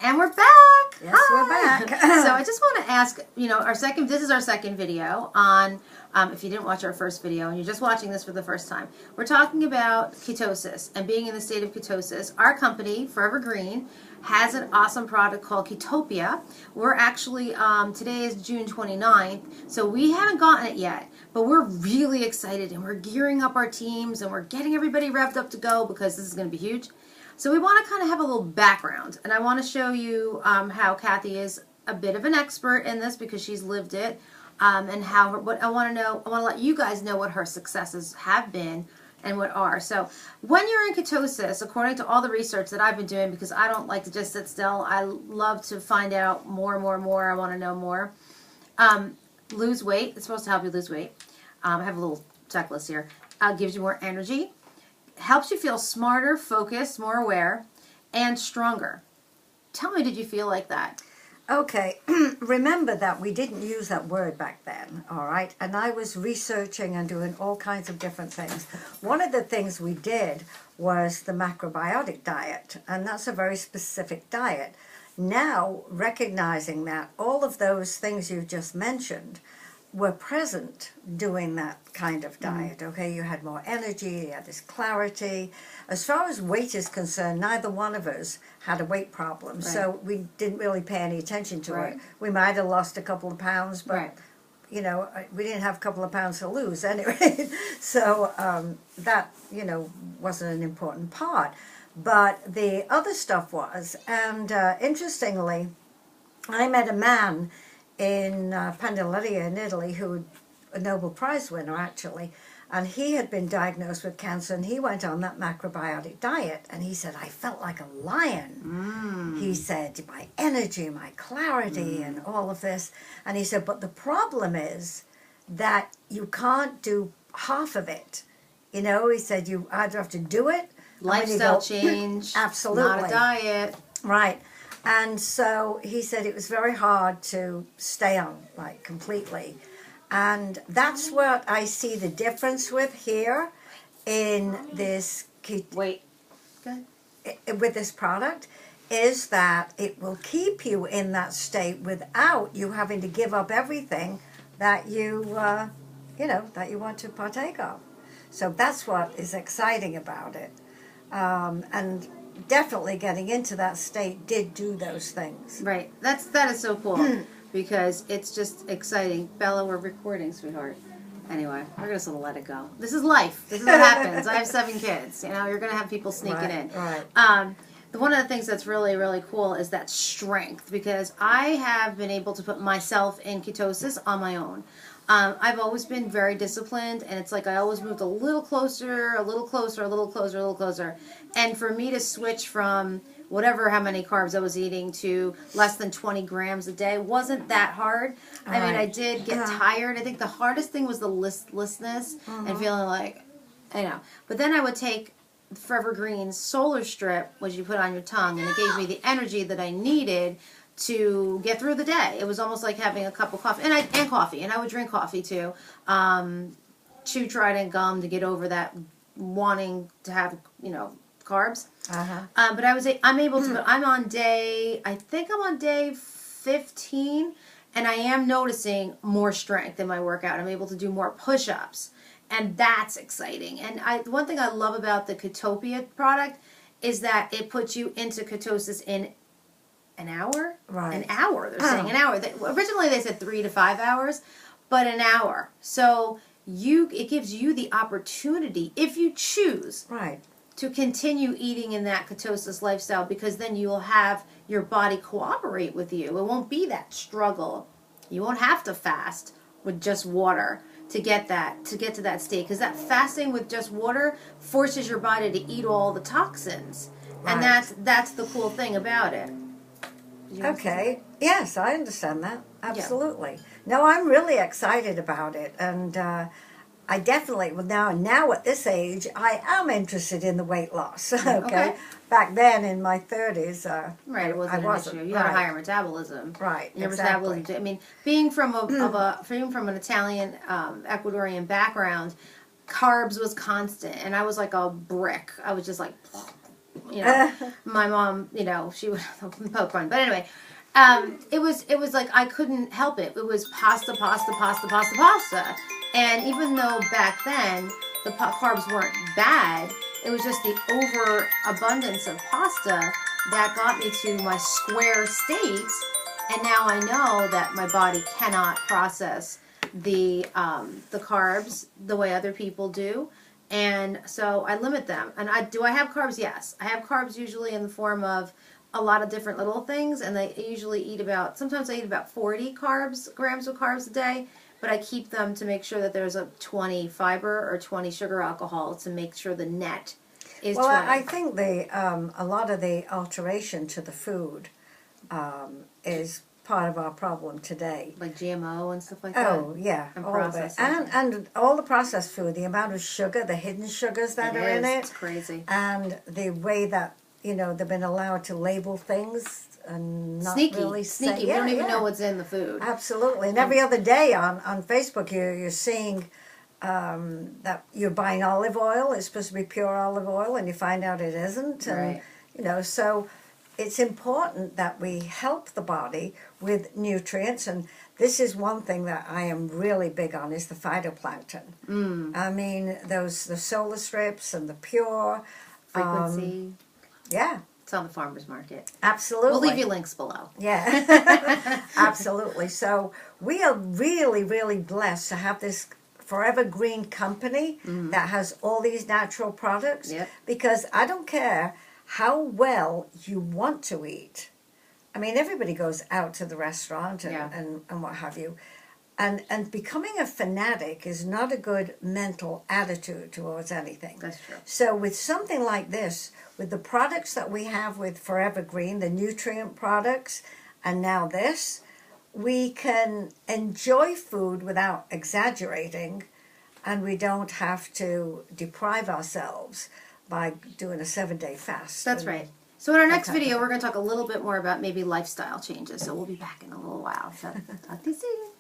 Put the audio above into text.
And we're back. Yes, we're back. So I just want to ask, this is our second video on, if you didn't watch our first video and you're just watching this for the first time, we're talking about ketosis and being in the state of ketosis. Our company, Forever Green, has an awesome product called Ketopia. We're actually, today is June 29th, so we haven't gotten it yet, but we're really excited and we're gearing up our teams and we're getting everybody revved up to go because this is going to be huge. So we want to kind of have a little background, and I want to show you how Kathy is a bit of an expert in this because she's lived it, and what I want to let you guys know what her successes have been and what are. So when you're in ketosis, according to all the research that I've been doing, because I don't like to just sit still, I love to find out more. I want to know more. Lose weight. It's supposed to help you lose weight. I have a little checklist here. Gives you more energy. Helps you feel smarter, focused, more aware, and stronger. Tell me, did you feel like that? Okay, remember that we didn't use that word back then, all right? And I was researching and doing all kinds of different things. One of the things we did was the macrobiotic diet, and that's a very specific diet. Now, recognizing that all of those things you've just mentioned were present doing that kind of diet, okay? You had more energy, you had this clarity. As far as weight is concerned, neither one of us had a weight problem, so we didn't really pay any attention to it. We might have lost a couple of pounds, but, you know, we didn't have a couple of pounds to lose anyway. So that, you know, wasn't an important part. But the other stuff was, and interestingly, I met a man in Pantelleria in Italy, who a Nobel Prize winner actually, and he had been diagnosed with cancer, and he went on that macrobiotic diet, and he said, I felt like a lion. He said, my energy, my clarity, and all of this. And he said, but the problem is that you can't do half of it. You know, he said, you either have to do it, lifestyle change, absolutely, not a diet. Right. And so he said it was very hard to stay on, like, completely. And that's what I see the difference with here in this with this product, is that it will keep you in that state without you having to give up everything that you that you want to partake of. So that's what is exciting about it. And definitely getting into that state did do those things. Right. That is so cool because it's just exciting. Bella, we're recording, sweetheart. Anyway, we're just gonna let it go. This is life. This is what happens. I have 7 kids. You know, you're gonna have people sneaking in. Right. One of the things that's really, really cool is that strength, because I have been able to put myself in ketosis on my own. I've always been very disciplined, and it's like I always moved a little closer, a little closer, a little closer, a little closer. And for me to switch from how many carbs I was eating to less than 20 grams a day wasn't that hard. I mean, I did get tired. I think the hardest thing was the listlessness and feeling like, But then I would take Forever Green's Solar Strip, which you put on your tongue, and it gave me the energy that I needed to get through the day. It was almost like having a cup of coffee, and coffee, and I would drink coffee too. Chew Trident gum to get over that wanting to have, carbs. But I'm able to. I'm on day 15, and I am noticing more strength in my workout. I'm able to do more push-ups, and that's exciting. And one thing I love about the Ketopia product is that it puts you into ketosis in an hour? Right. An hour. They're saying an hour. Originally they said 3 to 5 hours, but an hour. So it gives you the opportunity, if you choose, to continue eating in that ketosis lifestyle, because then you will have your body cooperate with you. It won't be that struggle. You won't have to fast with just water to get to that state, because that fasting with just water forces your body to eat all the toxins. And that's the cool thing about it. Okay. Yes, I understand that. Absolutely. Yeah. No, I'm really excited about it, and I definitely now at this age I am interested in the weight loss. Okay. Back then in my 30s, it wasn't an issue. You had a higher metabolism. Right. Your metabolism. I mean, being from an Italian Ecuadorian background, carbs was constant, and I was like a brick. I was just like. you know, my mom, you know, she would poke fun. But anyway, it was like I couldn't help it. It was pasta, pasta, pasta, pasta, pasta. And even though back then the carbs weren't bad, it was just the overabundance of pasta that got me to my square state. And now I know that my body cannot process the carbs the way other people do. And so I limit them. And do I have carbs? Yes. I have carbs usually in the form of a lot of different little things. And I usually eat sometimes I eat about 40 grams of carbs a day. But I keep them to make sure that there's a 20 fiber or 20 sugar alcohol to make sure the net is 20. Well, I think a lot of the alteration to the food is part of our problem today. Like GMO and stuff like that? Oh, yeah, And all of it. processed And all the processed food, the amount of sugar, the hidden sugars that are in it. It's crazy. And the way that, you know, they've been allowed to label things and not really say. Sneaky. We don't even know what's in the food. Absolutely. And every other day on Facebook you're seeing that you're buying olive oil. It's supposed to be pure olive oil, and you find out it isn't. And, Right. you know, so it's important that we help the body with nutrients. And this is one thing that I am really big on is the phytoplankton. I mean, the solar strips and the pure. Frequency. Yeah. It's on the farmer's market. Absolutely. We'll leave you links below. Yeah, absolutely. So we are really, really blessed to have this Forever Green company that has all these natural products. Yep. Because I don't care how well you want to eat. I mean, everybody goes out to the restaurant and what have you. And becoming a fanatic is not a good mental attitude towards anything. That's true. So with something like this, with the products that we have with Forever Green, the nutrient products, and now this, we can enjoy food without exaggerating, and we don't have to deprive ourselves by doing a 7-day fast. That's right. So in our next video, we're going to talk a little bit more about maybe lifestyle changes. So we'll be back in a little while. So talk to you soon.